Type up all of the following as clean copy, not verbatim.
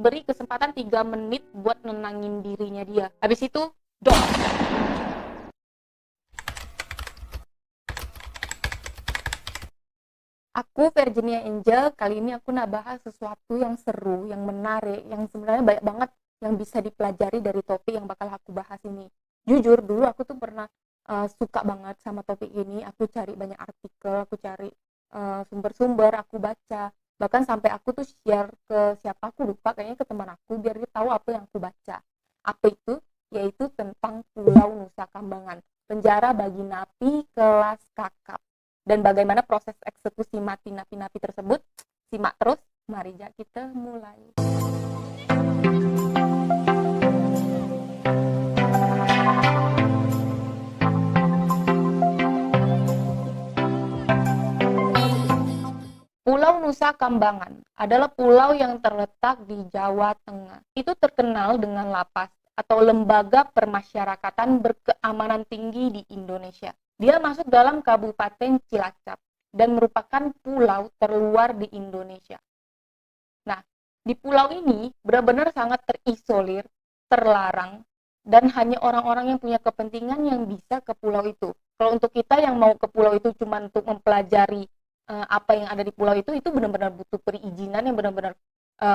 diberi kesempatan 3 menit buat nenangin dirinya dia. Habis itu, dong. Aku Virginia Angel, kali ini aku nak bahas sesuatu yang seru, yang menarik, yang sebenarnya banyak banget yang bisa dipelajari dari topik yang bakal aku bahas ini. Jujur, dulu aku tuh pernah suka banget sama topik ini. Aku cari banyak artikel, aku cari sumber-sumber, aku baca. Bahkan sampai aku tuh share ke siapa, aku lupa, kayaknya ke teman aku, biar dia tahu apa yang aku baca. Apa itu? Yaitu tentang Pulau Nusa Kambangan, penjara bagi napi kelas kakap. Dan bagaimana proses eksekusi mati napi-napi tersebut. Simak terus, mari kita mulai. Pulau Nusa Kambangan adalah pulau yang terletak di Jawa Tengah. Itu terkenal dengan lapas atau lembaga permasyarakatan berkeamanan tinggi di Indonesia. Dia masuk dalam Kabupaten Cilacap dan merupakan pulau terluar di Indonesia. Nah, di pulau ini benar-benar sangat terisolir, terlarang, dan hanya orang-orang yang punya kepentingan yang bisa ke pulau itu. Kalau untuk kita yang mau ke pulau itu cuma untuk mempelajari apa yang ada di pulau itu benar-benar butuh perizinan yang benar-benar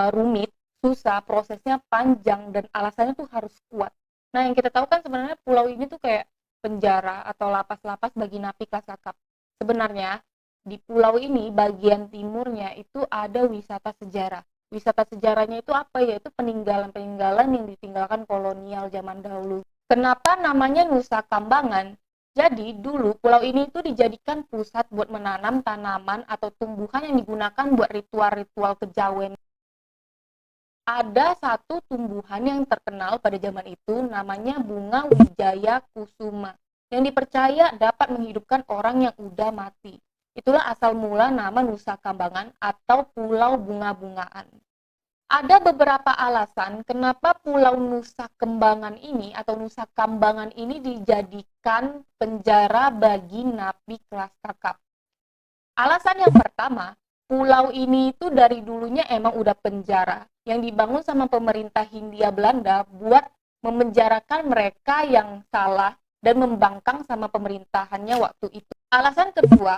rumit, susah, prosesnya panjang, dan alasannya tuh harus kuat. Nah, yang kita tahu kan sebenarnya pulau ini tuh kayak penjara atau lapas-lapas bagi napi kelas kakap. Sebenarnya di pulau ini bagian timurnya itu ada wisata sejarah. Wisata sejarahnya itu apa ya? Itu peninggalan-peninggalan yang ditinggalkan kolonial zaman dahulu. Kenapa namanya Nusa Kambangan? Jadi dulu pulau ini itu dijadikan pusat buat menanam tanaman atau tumbuhan yang digunakan buat ritual-ritual kejawen. Ada satu tumbuhan yang terkenal pada zaman itu namanya bunga Wijaya Kusuma yang dipercaya dapat menghidupkan orang yang udah mati. Itulah asal mula nama Nusa Kambangan atau Pulau Bunga-Bungaan. Ada beberapa alasan kenapa Pulau Nusa Kambangan ini atau Nusa Kambangan ini dijadikan penjara bagi napi kelas kakap. Alasan yang pertama, pulau ini itu dari dulunya emang udah penjara yang dibangun sama pemerintah Hindia Belanda buat memenjarakan mereka yang salah dan membangkang sama pemerintahannya waktu itu. Alasan kedua,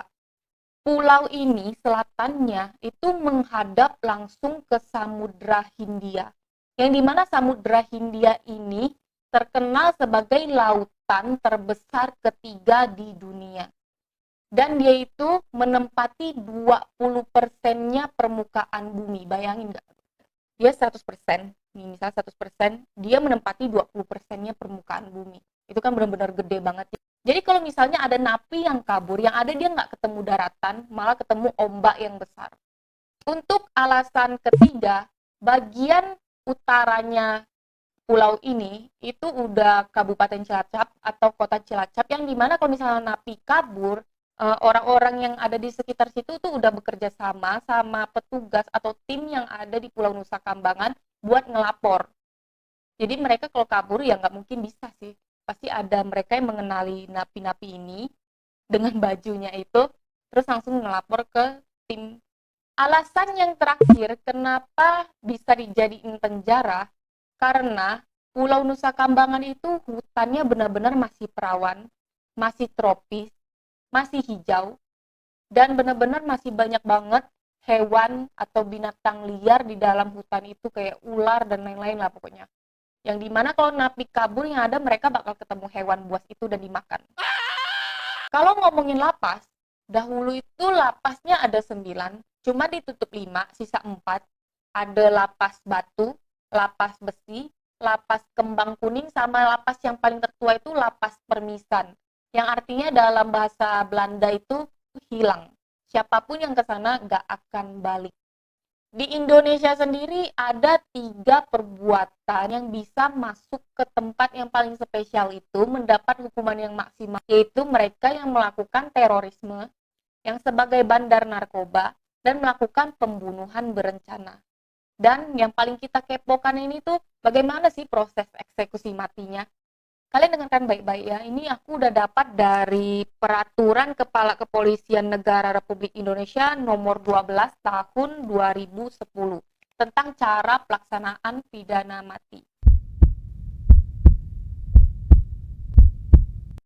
pulau ini selatannya itu menghadap langsung ke Samudra Hindia. Yang dimana Samudra Hindia ini terkenal sebagai lautan terbesar ketiga di dunia. Dan dia itu menempati 20%-nya permukaan bumi. Bayangin nggak? Dia 100%, nih misal 100%, dia menempati 20%-nya permukaan bumi. Itu kan benar-benar gede banget. Jadi kalau misalnya ada napi yang kabur, yang ada dia nggak ketemu daratan, malah ketemu ombak yang besar. Untuk alasan ketiga, bagian utaranya pulau ini itu udah Kabupaten Cilacap atau Kota Cilacap, yang dimana kalau misalnya napi kabur, orang-orang yang ada di sekitar situ tuh udah bekerja sama petugas atau tim yang ada di Pulau Nusa Kambangan buat ngelapor. Jadi mereka kalau kabur ya nggak mungkin bisa sih. Pasti ada mereka yang mengenali napi-napi ini dengan bajunya itu, terus langsung ngelapor ke tim. Alasan yang terakhir kenapa bisa dijadiin penjara, karena Pulau Nusa Kambangan itu hutannya benar-benar masih perawan, masih tropis, masih hijau, dan benar-benar masih banyak banget hewan atau binatang liar di dalam hutan itu kayak ular dan lain-lain lah pokoknya. Yang dimana kalau napi kabur yang ada mereka bakal ketemu hewan buas itu dan dimakan. Kalau ngomongin lapas, dahulu itu lapasnya ada 9, cuma ditutup 5, sisa 4. Ada lapas batu, lapas besi, lapas kembang kuning, sama lapas yang paling tertua itu lapas permisan. Yang artinya dalam bahasa Belanda itu hilang. Siapapun yang ke sana nggak akan balik. Di Indonesia sendiri ada 3 perbuatan yang bisa masuk ke tempat yang paling spesial itu mendapat hukuman yang maksimal, yaitu mereka yang melakukan terorisme, yang sebagai bandar narkoba, dan melakukan pembunuhan berencana. Dan yang paling kita kepokan ini tuh bagaimana sih proses eksekusi matinya. Kalian dengarkan baik-baik ya, ini aku udah dapat dari Peraturan Kepala Kepolisian Negara Republik Indonesia nomor 12 tahun 2010 tentang cara pelaksanaan pidana mati.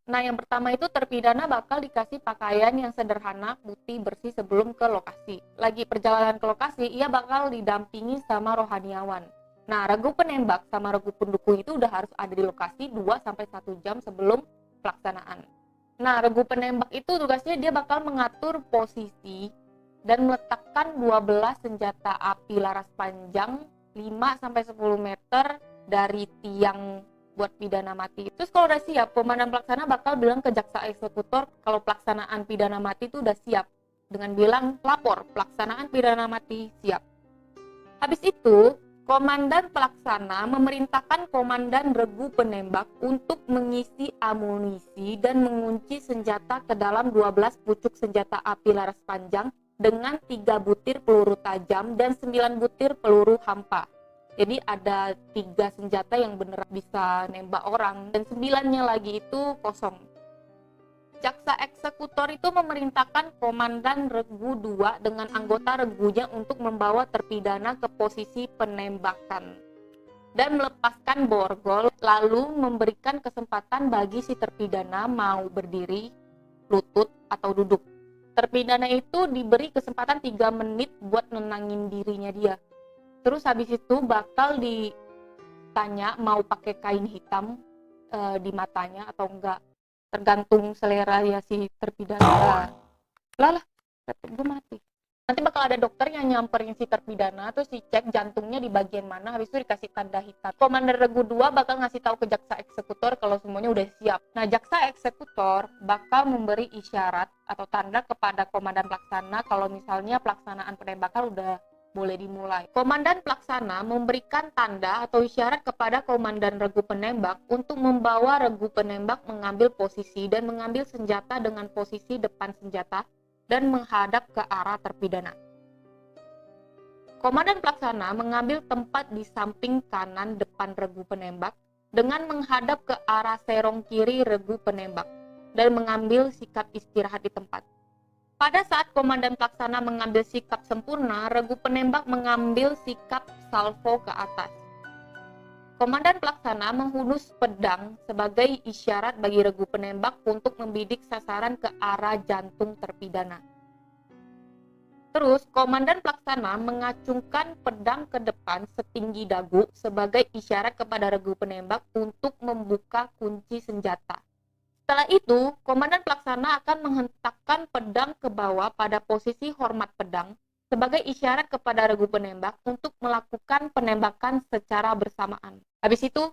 Nah, yang pertama itu terpidana bakal dikasih pakaian yang sederhana, putih, bersih sebelum ke lokasi. Lagi perjalanan ke lokasi, ia bakal didampingi sama rohaniawan. Nah, regu penembak sama regu pendukung itu udah harus ada di lokasi 2-1 jam sebelum pelaksanaan. Nah, regu penembak itu tugasnya dia bakal mengatur posisi dan meletakkan 12 senjata api laras panjang 5-10 meter dari tiang buat pidana mati. Terus kalau udah siap, komandan pelaksana bakal bilang ke jaksa eksekutor kalau pelaksanaan pidana mati itu udah siap. Dengan bilang, lapor, pelaksanaan pidana mati siap. Habis itu, komandan pelaksana memerintahkan komandan regu penembak untuk mengisi amunisi dan mengunci senjata ke dalam 12 pucuk senjata api laras panjang dengan 3 butir peluru tajam dan 9 butir peluru hampa. Jadi ada 3 senjata yang beneran bisa nembak orang dan 9-nya lagi itu kosong. Jaksa eksekutor itu memerintahkan komandan regu 2 dengan anggota regunya untuk membawa terpidana ke posisi penembakan dan melepaskan borgol, lalu memberikan kesempatan bagi si terpidana mau berdiri, lutut, atau duduk. Terpidana itu diberi kesempatan 3 menit buat nenangin dirinya dia. Terus habis itu bakal ditanya mau pakai kain hitam di matanya atau enggak, tergantung selera ya si terpidana. Lah, laptop gue mati. Nanti bakal ada dokter yang nyamperin si terpidana, terus dicek jantungnya di bagian mana, habis itu dikasih tanda hitam. Komandan regu 2 bakal ngasih tahu ke jaksa eksekutor kalau semuanya udah siap. Nah, jaksa eksekutor bakal memberi isyarat atau tanda kepada komandan pelaksana kalau misalnya pelaksanaan penembakan udah boleh dimulai. Komandan pelaksana memberikan tanda atau isyarat kepada komandan regu penembak untuk membawa regu penembak mengambil posisi dan mengambil senjata dengan posisi depan senjata dan menghadap ke arah terpidana. Komandan pelaksana mengambil tempat di samping kanan depan regu penembak dengan menghadap ke arah serong kiri regu penembak dan mengambil sikap istirahat di tempat. Pada saat komandan pelaksana mengambil sikap sempurna, regu penembak mengambil sikap salvo ke atas. Komandan pelaksana menghunus pedang sebagai isyarat bagi regu penembak untuk membidik sasaran ke arah jantung terpidana. Terus, komandan pelaksana mengacungkan pedang ke depan setinggi dagu sebagai isyarat kepada regu penembak untuk membuka kunci senjata. Setelah itu, komandan pelaksana akan menghentakkan pedang ke bawah pada posisi hormat pedang sebagai isyarat kepada regu penembak untuk melakukan penembakan secara bersamaan. Habis itu,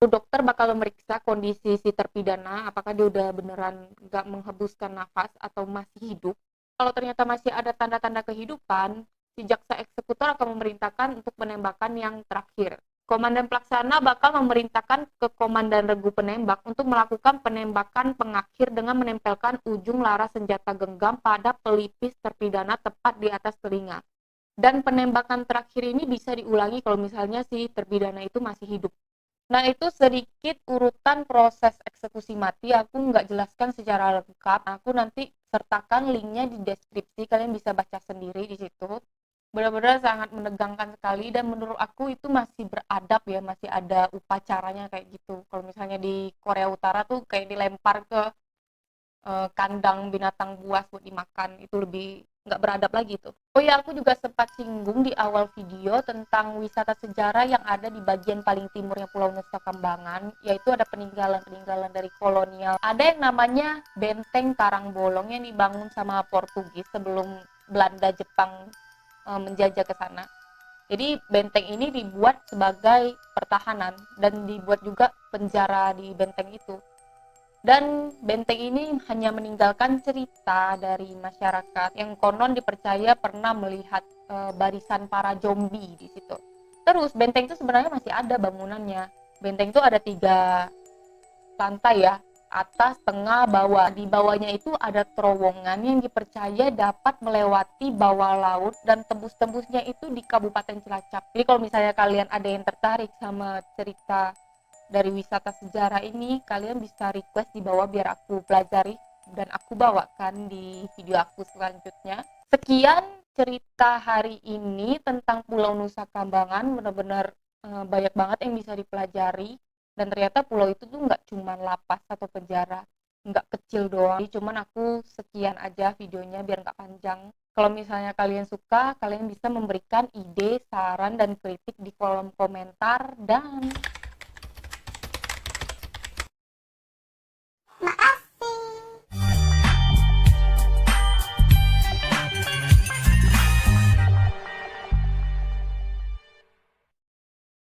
dokter bakal memeriksa kondisi si terpidana, apakah dia udah beneran nggak menghembuskan nafas atau masih hidup. Kalau ternyata masih ada tanda-tanda kehidupan, si jaksa eksekutor akan memerintahkan untuk penembakan yang terakhir. Komandan pelaksana bakal memerintahkan ke komandan regu penembak untuk melakukan penembakan pengakhir dengan menempelkan ujung laras senjata genggam pada pelipis terpidana tepat di atas telinga. Dan penembakan terakhir ini bisa diulangi kalau misalnya si terpidana itu masih hidup. Nah, itu sedikit urutan proses eksekusi mati. Aku nggak jelaskan secara lengkap. Aku nanti sertakan linknya di deskripsi. Kalian bisa baca sendiri di situ. Benar-benar sangat menegangkan sekali dan menurut aku itu masih beradab ya, masih ada upacaranya kayak gitu. Kalau misalnya di Korea Utara tuh kayak dilempar ke kandang binatang buas buat dimakan, itu lebih nggak beradab lagi tuh. Oh ya, aku juga sempat singgung di awal video tentang wisata sejarah yang ada di bagian paling timurnya Pulau Nusa Kambangan, yaitu ada peninggalan-peninggalan dari kolonial. Ada yang namanya Benteng Karangbolong yang dibangun sama Portugis sebelum Belanda Jepang menjajah ke sana. Jadi benteng ini dibuat sebagai pertahanan dan dibuat juga penjara di benteng itu. Dan benteng ini hanya meninggalkan cerita dari masyarakat yang konon dipercaya pernah melihat barisan para zombie di situ. Terus benteng itu sebenarnya masih ada bangunannya. Benteng itu ada 3 lantai ya, atas, tengah, bawah. Di bawahnya itu ada terowongan yang dipercaya dapat melewati bawah laut dan tembus-tembusnya itu di Kabupaten Cilacap. Jadi kalau misalnya kalian ada yang tertarik sama cerita dari wisata sejarah ini, kalian bisa request di bawah biar aku pelajari dan aku bawakan di video aku selanjutnya. Sekian cerita hari ini tentang Pulau Nusa Kambangan benar-benar banyak banget yang bisa dipelajari, dan ternyata pulau itu tuh nggak cuma lapas atau penjara, nggak kecil doang. Jadi cuman aku sekian aja videonya biar nggak panjang. Kalau misalnya kalian suka, kalian bisa memberikan ide, saran, dan kritik di kolom komentar. Dan Maaf